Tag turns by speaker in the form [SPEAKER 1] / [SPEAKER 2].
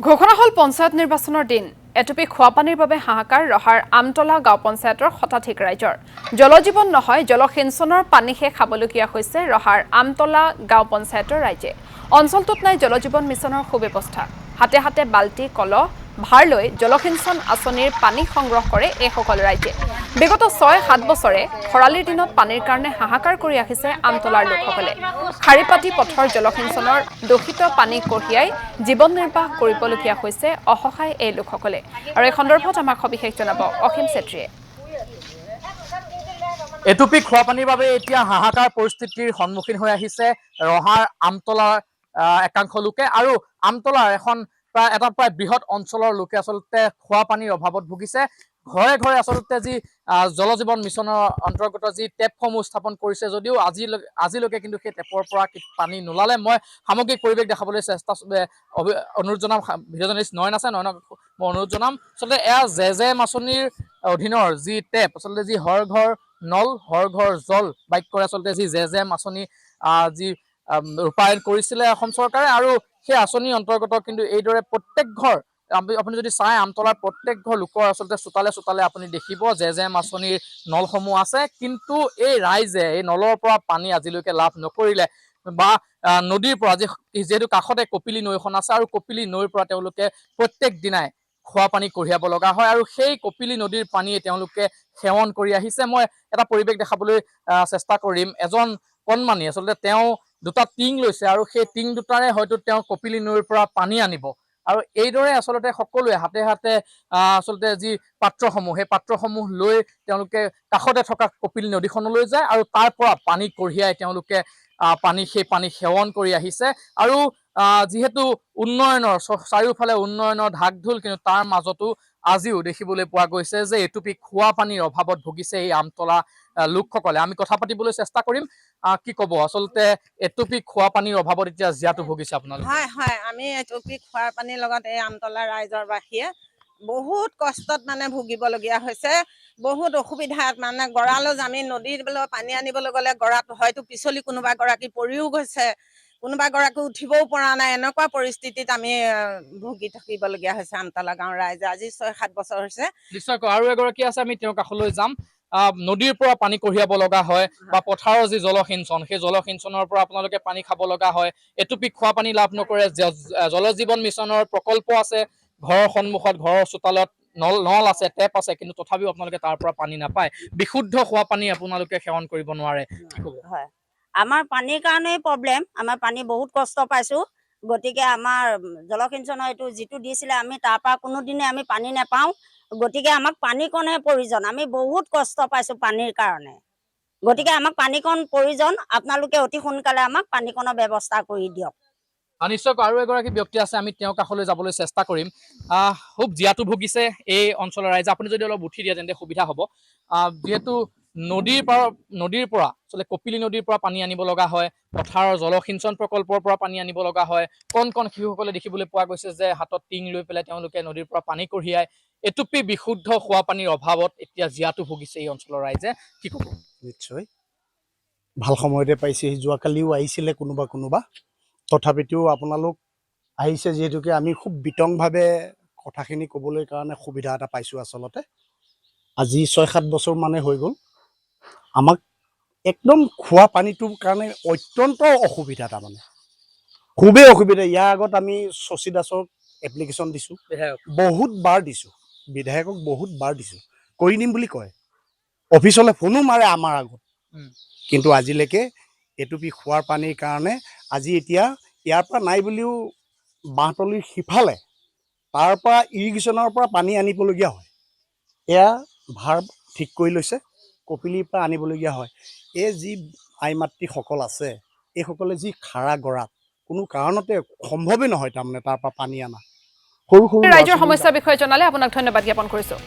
[SPEAKER 1] ঘোষণা হল পঞ্চায়ত নিৰ্বাচনৰ দিন এটুপি খোৱাপানীৰ বাবে হাহাকাৰ ৰহাৰ আমতলা গাঁও পঞ্চায়তৰ শতাধিক ৰাইজৰ জলজীৱন নহয় জলসিঞ্চনৰ পানীহে খাবলগীয়া হৈছে ৰহাৰ আমতলা গাঁও পঞ্চায়তৰ ৰাইজে অঞ্চলটোত নাই জলজীৱন মিছনৰ সুব্যৱস্থা হাতে হাতে বাল্টি কলহ ভাৰ লৈ জলসিঞ্চন আঁচনিৰ পানী সংগ্ৰহ কৰে এই সকল ৰাইজে বিগত ৬-৭ বছৰে খৰালিৰ দিনত পানীৰ কাৰণে হাহাকাৰ কৰি আহিছে আমতলাৰ লোকসকলে খাৰিপাতি পথৰ জলসিঞ্চনৰ দূষিত পানী কঢ়িয়াই জীৱন নিৰ্বাহ কৰিবলগীয়া হৈছে অসহায় এই লোকসকলে আৰু এই সন্দৰ্ভত আমাক সবিশেষ জনাব অসীম চেত্ৰীয়ে
[SPEAKER 2] এটুপি খোৱা পানীৰ বাবে এতিয়া হাহাকাৰ পৰিস্থিতিৰ সন্মুখীন হৈ আহিছে ৰহাৰ আমতলাৰ একাংশ লোকে আৰু আমতলাৰ এটা প্ৰায় বৃহৎ অঞ্চলৰ লোকে আচলতে খোৱা পানীৰ অভাৱত ভুগিছে ঘৰে ঘৰে আচলতে যি জলজীৱন মিছনৰ অন্তৰ্গত যি টেপসমূহ স্থাপন কৰিছে যদিও আজিলৈকে কিন্তু সেই টেপৰ পৰা পানী নোলালে মই সামগ্ৰিক পৰিৱেশ দেখাবলৈ অনুৰোধ জনাম ভিডিঅ' জাৰ্নেলিষ্ট নয়ন আছে নয়নক মই অনুৰোধ জনাম আচলতে এয়া জেজেম আঁচনিৰ অধীনৰ যি টেপ আচলতে যি হৰ ঘৰ নল হৰ ঘৰ জল বাক্যৰে আচলতে যি জেজেম আঁচনি যি ৰূপায়ণ কৰিছিলে অসম চৰকাৰে আৰু সেই আঁচনিৰ অন্তৰ্গত কিন্তু এইদৰে প্ৰত্যেক ঘৰ আপুনি যদি চাই আমতলাৰ প্ৰত্যেক ঘৰ লোকৰ আচলতে চোতালে চোতালে আপুনি দেখিব জেজেম আঁচনিৰ নলসমূহ আছে কিন্তু এই ৰাইজে এই নলৰ পৰা পানী আজিলৈকে লাভ নকৰিলে বা নদীৰ পৰা যিহেতু কাষতে কপিলী নৈখন আছে আৰু কপিলী নৈৰ পৰা তেওঁলোকে প্ৰত্যেক দিনাই খোৱা পানী কঢ়িয়াব লগা হয় আৰু সেই কপিলী নদীৰ পানীয়ে তেওঁলোকে সেৱন কৰি আহিছে মই এটা পৰিৱেশ দেখাবলৈ চেষ্টা কৰিম এজন কণমানি আচলতে তেওঁ দুটা টিং লৈছে আৰু সেই টিং দুটাৰে হয়তো তেওঁ কপিলী নৈৰ পৰা পানী আনিব আৰু এইদৰে আচলতে সকলোৱে হাতে হাতে আচলতে যি পাত্ৰসমূহ সেই পাত্ৰসমূহ লৈ তেওঁলোকে কাষতে থকা কপিলী নদীখনলৈ যায় আৰু তাৰ পৰা পানী কঢ়িয়াই তেওঁলোকে সেই পানী সেৱন কৰি আহিছে আৰু যিহেতু উন্নয়নৰ চাৰিওফালে উন্নয়নৰ ঢাক ঢোল কিন্তু তাৰ মাজতো আজিও দেখিবলৈ পোৱা গৈছে যে এটুপি খোৱা পানীৰ অভাৱত ভুগিছে এই আমতলা লোকসকলে আমি কথা পাতিবলৈ চেষ্টা কৰিম কি ক'ব আচলতে এটুপি খোৱা পানীৰ অভাৱত এতিয়া জীয়াতু ভুগিছে আপোনালোকে
[SPEAKER 3] হয় হয় আমি এটুপি খোৱা পানীৰ লগত এই আমতলা ৰাইজৰ বাসীয়ে বহুত কষ্টত মানে ভুগিবলগীয়া হৈছে বহুত অসুবিধাত মানে গঁৰালত আমি নদীৰ পানী আনিবলৈ গ'লে গৰাত হয়তো পিছলি কোনোবা গৰাকী পৰিও গৈছে কোনোবা গৰাকী উঠিবও পৰা নাই এনেকুৱা পৰিস্থিতিত আমি ভুগি থাকিবলগীয়া হৈছে আমতলা গাঁৱৰ ৰাইজে আজি ৬-৭ বছৰ হৈছে
[SPEAKER 2] নিশ্চয়কৈ আৰু এগৰাকী আছে আমি তেওঁৰ কাষলৈ যাম নদীৰ পৰা পানী কঢ়িয়াব লগা হয় বা পথাৰৰ যি জলসিঞ্চন সেই জলসিঞ্চনৰ পৰা আপোনালোকে পানী খাব লগা হয় এটুপি খোৱা পানী লাভ নকৰে জলজীৱন মিছনৰ প্ৰকল্প আছে ঘৰৰ সন্মুখত ঘৰৰ চোতালত নল আছে টেপ আছে কিন্তু তথাপিও আপোনালোকে তাৰ পৰা পানী নাপায় বিশুদ্ধ খোৱা পানী আপোনালোকে সেৱন কৰিব নোৱাৰে
[SPEAKER 4] হয় আমাৰ পানীৰ কাৰণেই প্ৰব্লেম আমাৰ পানী বহুত কষ্ট পাইছোঁ গতিকে আমাৰ জলসিঞ্চনৰ এইটো যিটো দিছিলে আমি তাৰ পৰা কোনোদিনে আমি পানী নাপাওঁ গতিকে আমাক পানীকণহে প্ৰয়োজন আমি বহুত কষ্ট পাইছোঁ পানীৰ কাৰণে গতিকে আমাক পানীকণ প্ৰয়োজন আপোনালোকে অতি সোনকালে আমাক পানীকণৰ ব্যৱস্থা কৰি দিয়ক
[SPEAKER 2] নিশ্চয়কৈ আৰু এগৰাকী ব্যক্তি আছে আমি তেওঁৰ কাষলৈ যাবলৈ চেষ্টা কৰিম খুব জীয়াতু ভুগিছে এই অঞ্চলৰ ৰাইজে আপুনি যদি অলপ উঠি দিয়ে তেন্তে সুবিধা হ'ব যিহেতু নদীৰ পৰা আচলতে কপিলী নদীৰ পৰা পানী আনিব লগা হয় পথাৰৰ জলসিঞ্চন প্ৰকল্পৰ পৰা পানী আনিব লগা হয় কণ শিশুসকলে দেখিবলৈ পোৱা গৈছে যে হাতত টিং লৈ পেলাই তেওঁলোকে নদীৰ পৰা পানী কঢ়িয়াই এটুপি বিশুদ্ধ খোৱা পানীৰ অভাৱত এতিয়া জীয়াতু ভুগিছে এই অঞ্চলৰ ৰাইজে কি ক'ব
[SPEAKER 5] নিশ্চয় ভাল সময়তে পাইছে যোৱাকালিও আহিছিলে কোনোবা তথাপিতো আপোনালোক আহিছে যিহেতুকে আমি খুব বিতংভাৱে কথাখিনি ক'বলৈ কাৰণে সুবিধা এটা পাইছোঁ আচলতে আজি ৬-৭ বছৰ মানে হৈ গ'ল আমাক একদম খোৱা পানীটোৰ কাৰণে অত্যন্ত অসুবিধা তাৰমানে খুবেই অসুবিধা ইয়াৰ আগত আমি শশী দাসক এপ্লিকেশ্যন দিছোঁ বহুত বাৰ দিছোঁ বিধায়কক বহুত বাৰ দিছোঁ কৰি দিম বুলি কয় অফিচলৈ ফোনো মাৰে আমাৰ আগত কিন্তু আজিলৈকে এটুপি খোৱাৰ পানীৰ কাৰণে আজি এতিয়া ইয়াৰ পৰা নাই বুলিও বাঁহতলীৰ সিফালে তাৰ পৰা ইৰিগেশ্যনৰ পৰা পানী আনিবলগীয়া হয় এয়া ভাৰ ঠিক কৰি লৈছে কপিলীৰ পৰা আনিবলগীয়া হয় এই যি আই মাতৃসকল আছে এইসকলে যি খাৰা গৰাত কোনো কাৰণতে সম্ভৱেই নহয় তাৰমানে তাৰ পৰা পানী অনা সৰু
[SPEAKER 1] ৰাইজৰ সমস্যাৰ বিষয়ে জনালে আপোনাক ধন্যবাদ জ্ঞাপন কৰিছোঁ